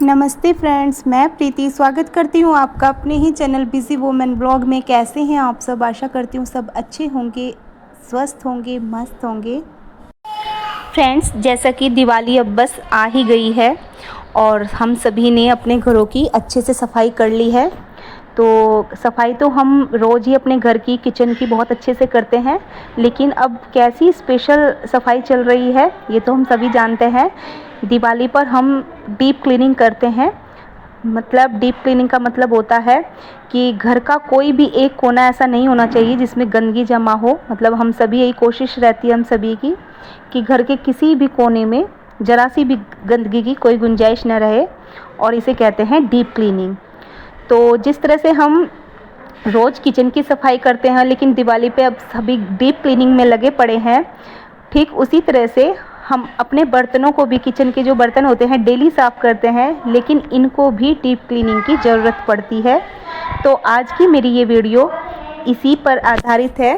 नमस्ते फ्रेंड्स, मैं प्रीति स्वागत करती हूँ आपका अपने ही चैनल बिजी वुमेन ब्लॉग में। कैसे हैं आप सब? आशा करती हूँ सब अच्छे होंगे, स्वस्थ होंगे, मस्त होंगे। फ्रेंड्स, जैसा कि दिवाली अब बस आ ही गई है और हम सभी ने अपने घरों की अच्छे से सफाई कर ली है। तो सफाई तो हम रोज़ ही अपने घर की, किचन की बहुत अच्छे से करते हैं, लेकिन अब कैसी स्पेशल सफाई चल रही है ये तो हम सभी जानते हैं। दिवाली पर हम डीप क्लीनिंग करते हैं। मतलब डीप क्लीनिंग का मतलब होता है कि घर का कोई भी एक कोना ऐसा नहीं होना चाहिए जिसमें गंदगी जमा हो। मतलब हम सभी, यही कोशिश रहती है हम सभी की कि घर के किसी भी कोने में ज़रा सी भी गंदगी की कोई गुंजाइश न रहे, और इसे कहते हैं डीप क्लीनिंग। तो जिस तरह से हम रोज़ किचन की सफाई करते हैं, लेकिन दिवाली पे अब सभी डीप क्लीनिंग में लगे पड़े हैं, ठीक उसी तरह से हम अपने बर्तनों को भी, किचन के जो बर्तन होते हैं, डेली साफ़ करते हैं, लेकिन इनको भी डीप क्लीनिंग की ज़रूरत पड़ती है। तो आज की मेरी ये वीडियो इसी पर आधारित है।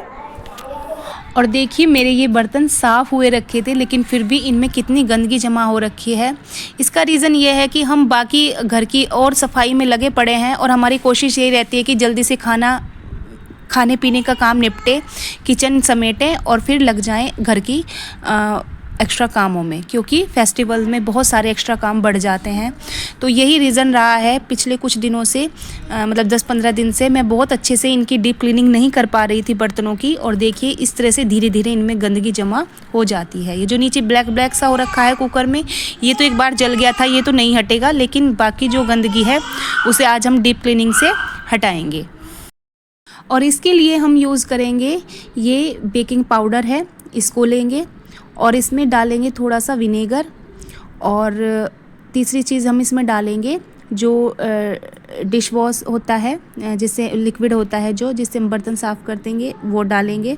और देखिए, मेरे ये बर्तन साफ़ हुए रखे थे, लेकिन फिर भी इनमें कितनी गंदगी जमा हो रखी है। इसका रीज़न ये है कि हम बाकी घर की और सफाई में लगे पड़े हैं, और हमारी कोशिश यही रहती है कि जल्दी से खाने पीने का काम निपटे, किचन समेटें और फिर लग जाएं घर की एक्स्ट्रा कामों में, क्योंकि फेस्टिवल में बहुत सारे एक्स्ट्रा काम बढ़ जाते हैं। तो यही रीज़न रहा है पिछले कुछ दिनों से, मतलब 10-15 दिन से मैं बहुत अच्छे से इनकी डीप क्लीनिंग नहीं कर पा रही थी बर्तनों की। और देखिए, इस तरह से धीरे धीरे इनमें गंदगी जमा हो जाती है। ये जो नीचे ब्लैक ब्लैक सा हो रखा है कुकर में, ये तो एक बार जल गया था, ये तो नहीं हटेगा, लेकिन बाकी जो गंदगी है उसे आज हम डीप क्लीनिंग से हटाएँगे। और इसके लिए हम यूज़ करेंगे ये बेकिंग पाउडर है, इसको लेंगे और इसमें डालेंगे थोड़ा सा विनेगर। और तीसरी चीज़ हम इसमें डालेंगे जो डिश वॉश होता है, जिससे लिक्विड होता है जो, जिससे हम बर्तन साफ़ कर देंगे, वो डालेंगे।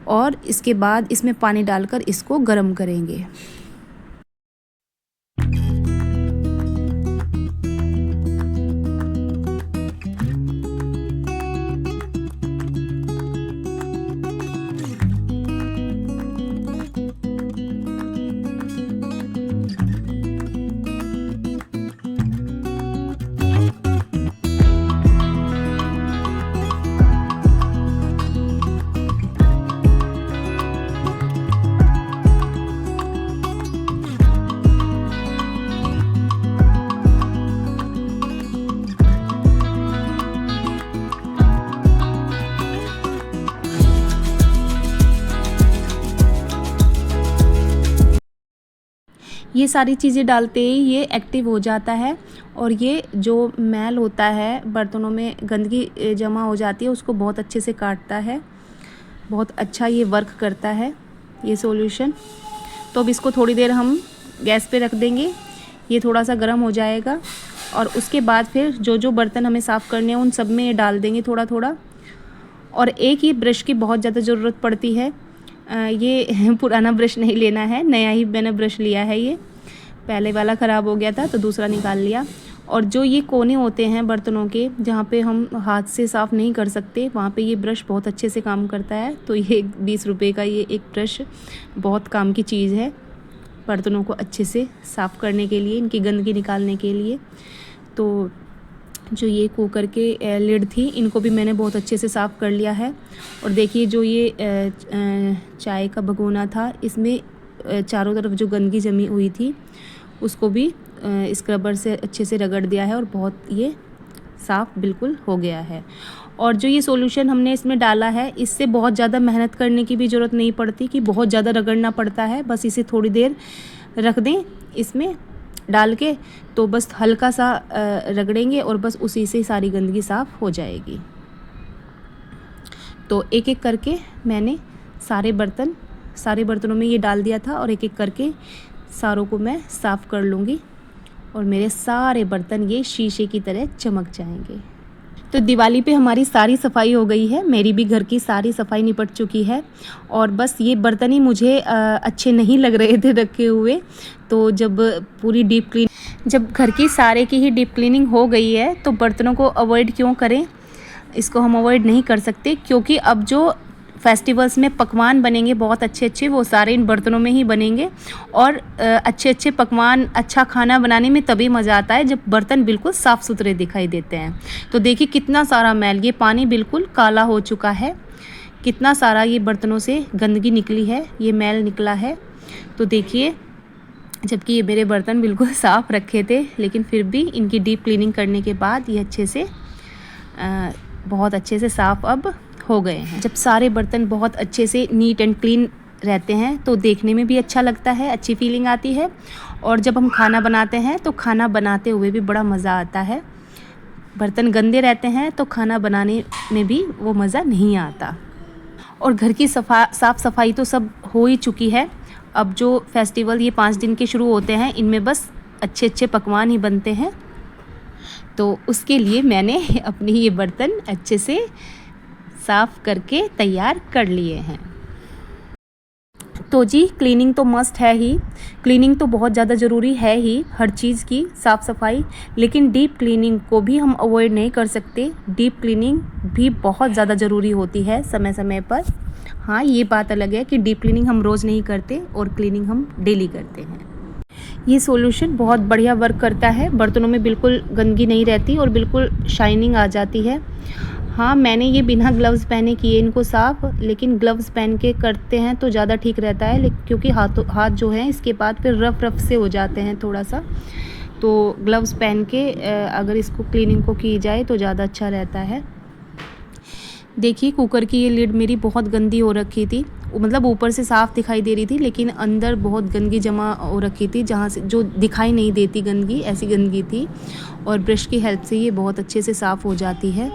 और इसके बाद इसमें पानी डालकर इसको गर्म करेंगे। ये सारी चीज़ें डालते ही ये एक्टिव हो जाता है, और ये जो मैल होता है, बर्तनों में गंदगी जमा हो जाती है, उसको बहुत अच्छे से काटता है। बहुत अच्छा ये वर्क करता है ये सॉल्यूशन। तो अब इसको थोड़ी देर हम गैस पे रख देंगे, ये थोड़ा सा गर्म हो जाएगा, और उसके बाद फिर जो जो बर्तन हमें साफ़ करने हैं उन सब में ये डाल देंगे थोड़ा थोड़ा। और एक ही ब्रश की बहुत ज़्यादा ज़रूरत पड़ती है। ये पुराना ब्रश नहीं लेना है, नया ही मैंने ब्रश लिया है। ये पहले वाला ख़राब हो गया था तो दूसरा निकाल लिया। और जो ये कोने होते हैं बर्तनों के, जहाँ पे हम हाथ से साफ़ नहीं कर सकते, वहाँ पे ये ब्रश बहुत अच्छे से काम करता है। तो ये 20 रुपये का ये एक ब्रश बहुत काम की चीज़ है बर्तनों को अच्छे से साफ़ करने के लिए, इनकी गंदगी निकालने के लिए। तो जो ये कुकर के लिड थी, इनको भी मैंने बहुत अच्छे से साफ़ कर लिया है। और देखिए, जो ये चाय का भगोना था, इसमें चारों तरफ जो गंदगी जमी हुई थी उसको भी स्क्रबर से अच्छे से रगड़ दिया है, और बहुत ये साफ़ बिल्कुल हो गया है। और जो ये सॉल्यूशन हमने इसमें डाला है, इससे बहुत ज़्यादा मेहनत करने की भी ज़रूरत नहीं पड़ती कि बहुत ज़्यादा रगड़ना पड़ता है। बस इसे थोड़ी देर रख दें इसमें डाल के, तो बस हल्का सा रगड़ेंगे और बस उसी से सारी गंदगी साफ़ हो जाएगी। तो एक एक करके मैंने सारे बर्तनों में ये डाल दिया था, और एक एक करके सारों को मैं साफ़ कर लूँगी, और मेरे सारे बर्तन ये शीशे की तरह चमक जाएंगे। तो दिवाली पे हमारी सारी सफाई हो गई है, मेरी भी घर की सारी सफाई निपट चुकी है। और बस ये बर्तन ही मुझे अच्छे नहीं लग रहे थे रखे हुए। तो जब घर की सारे की ही डीप क्लीनिंग हो गई है, तो बर्तनों को अवॉइड क्यों करें, इसको हम अवॉइड नहीं कर सकते, क्योंकि अब जो फेस्टिवल्स में पकवान बनेंगे बहुत अच्छे अच्छे, वो सारे इन बर्तनों में ही बनेंगे। और अच्छे अच्छे पकवान, अच्छा खाना बनाने में तभी मज़ा आता है जब बर्तन बिल्कुल साफ़ सुथरे दिखाई देते हैं। तो देखिए कितना सारा मैल, ये पानी बिल्कुल काला हो चुका है, कितना सारा ये बर्तनों से गंदगी निकली है, ये मैल निकला है। तो देखिए, जबकि ये मेरे बर्तन बिल्कुल साफ़ रखे थे, लेकिन फिर भी इनकी डीप क्लीनिंग करने के बाद ये अच्छे से बहुत अच्छे से साफ़ अब हो गए हैं। जब सारे बर्तन बहुत अच्छे से नीट एंड क्लीन रहते हैं तो देखने में भी अच्छा लगता है, अच्छी फीलिंग आती है। और जब हम खाना बनाते हैं तो खाना बनाते हुए भी बड़ा मज़ा आता है। बर्तन गंदे रहते हैं तो खाना बनाने में भी वो मज़ा नहीं आता। और घर की साफ़ सफाई तो सब हो ही चुकी है। अब जो फेस्टिवल ये 5 दिन के शुरू होते हैं, इनमें बस अच्छे अच्छे पकवान ही बनते हैं। तो उसके लिए मैंने अपने ये बर्तन अच्छे से साफ़ करके तैयार कर लिए हैं। तो जी, क्लीनिंग तो मस्ट है ही, क्लीनिंग तो बहुत ज़्यादा ज़रूरी है ही, हर चीज़ की साफ़ सफाई। लेकिन डीप क्लीनिंग को भी हम अवॉइड नहीं कर सकते। डीप क्लीनिंग भी बहुत ज़्यादा ज़रूरी होती है समय समय पर। हाँ, ये बात अलग है कि डीप क्लीनिंग हम रोज़ नहीं करते और क्लीनिंग हम डेली करते हैं। ये सॉल्यूशन बहुत बढ़िया वर्क करता है, बर्तनों में बिल्कुल गंदगी नहीं रहती और बिल्कुल शाइनिंग आ जाती है। हाँ, मैंने ये बिना ग्लव्स पहने किए इनको साफ़, लेकिन ग्लव्स पहन के करते हैं तो ज़्यादा ठीक रहता है, क्योंकि हाथ जो है इसके बाद फिर रफ से हो जाते हैं थोड़ा सा। तो ग्लव्स पहन के अगर इसको क्लीनिंग को की जाए तो ज़्यादा अच्छा रहता है। देखिए, कुकर की ये लिड मेरी बहुत गंदी हो रखी थी, मतलब ऊपर से साफ़ दिखाई दे रही थी लेकिन अंदर बहुत गंदगी जमा हो रखी थी, जहाँ से जो दिखाई नहीं देती गंदगी, ऐसी गंदगी थी। और ब्रश की हेल्प से ये बहुत अच्छे से साफ़ हो जाती है।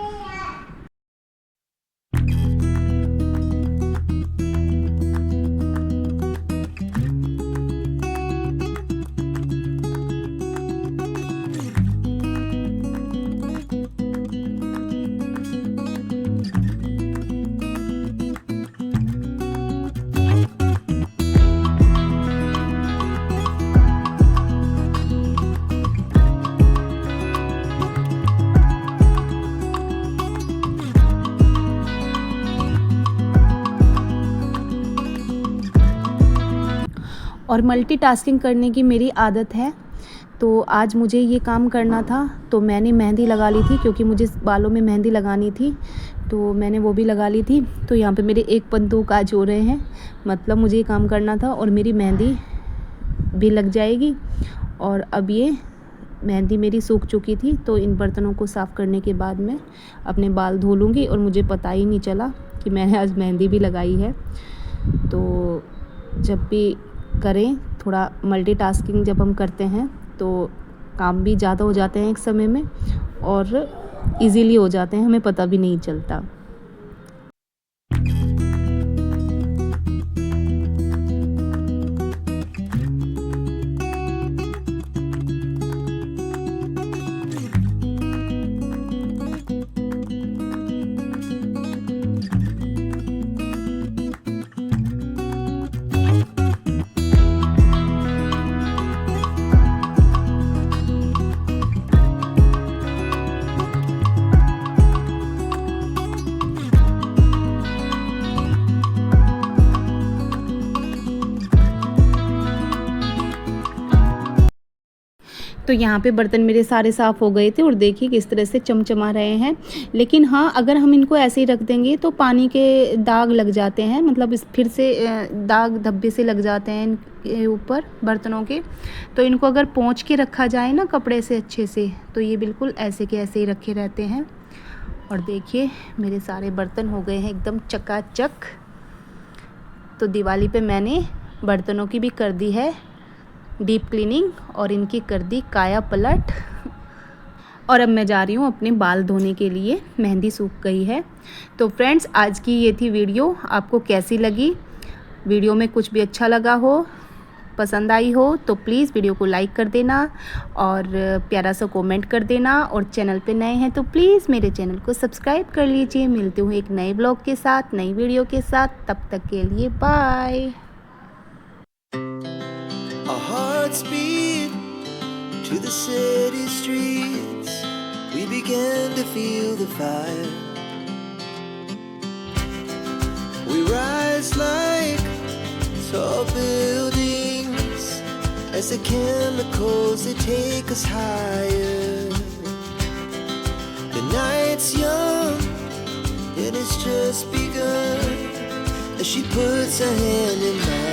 और मल्टीटास्किंग करने की मेरी आदत है। तो आज मुझे ये काम करना था तो मैंने मेहंदी लगा ली थी, क्योंकि मुझे बालों में मेहंदी लगानी थी, तो मैंने वो भी लगा ली थी। तो यहाँ पे मेरे एक बंदूक आज हो रहे हैं, मतलब मुझे ये काम करना था और मेरी मेहंदी भी लग जाएगी। और अब ये मेहंदी मेरी सूख चुकी थी, तो इन बर्तनों को साफ़ करने के बाद मैं अपने बाल धो लूँगी और मुझे पता ही नहीं चला कि मैंने आज मेहंदी भी लगाई है। तो जब भी करें, थोड़ा मल्टीटास्किंग जब हम करते हैं तो काम भी ज़्यादा हो जाते हैं एक समय में और इजीली हो जाते हैं, हमें पता भी नहीं चलता। तो यहाँ पे बर्तन मेरे सारे साफ़ हो गए थे और देखिए किस तरह से चमचमा रहे हैं। लेकिन हाँ, अगर हम इनको ऐसे ही रख देंगे तो पानी के दाग लग जाते हैं, मतलब फिर से दाग धब्बे से लग जाते हैं इनके ऊपर बर्तनों के। तो इनको अगर पोंछ के रखा जाए ना कपड़े से अच्छे से, तो ये बिल्कुल ऐसे के ऐसे ही रखे रहते हैं। और देखिए मेरे सारे बर्तन हो गए हैं एकदम चकाचक। तो दिवाली पे मैंने बर्तनों की भी कर दी है डीप क्लीनिंग और इनकी कर दी काया पलट। और अब मैं जा रही हूँ अपने बाल धोने के लिए, मेहंदी सूख गई है। तो फ्रेंड्स, आज की ये थी वीडियो, आपको कैसी लगी? वीडियो में कुछ भी अच्छा लगा हो, पसंद आई हो तो प्लीज़ वीडियो को लाइक कर देना और प्यारा सा कमेंट कर देना। और चैनल पे नए हैं तो प्लीज़ मेरे चैनल को सब्सक्राइब कर लीजिए। मिलते हुए एक नए ब्लॉग के साथ, नई वीडियो के साथ, तब तक के लिए bye. Speed to the city streets, we began to feel the fire. We rise like tall buildings as the chemicals they take us higher. The night's young and it's just begun as she puts her hand in mine.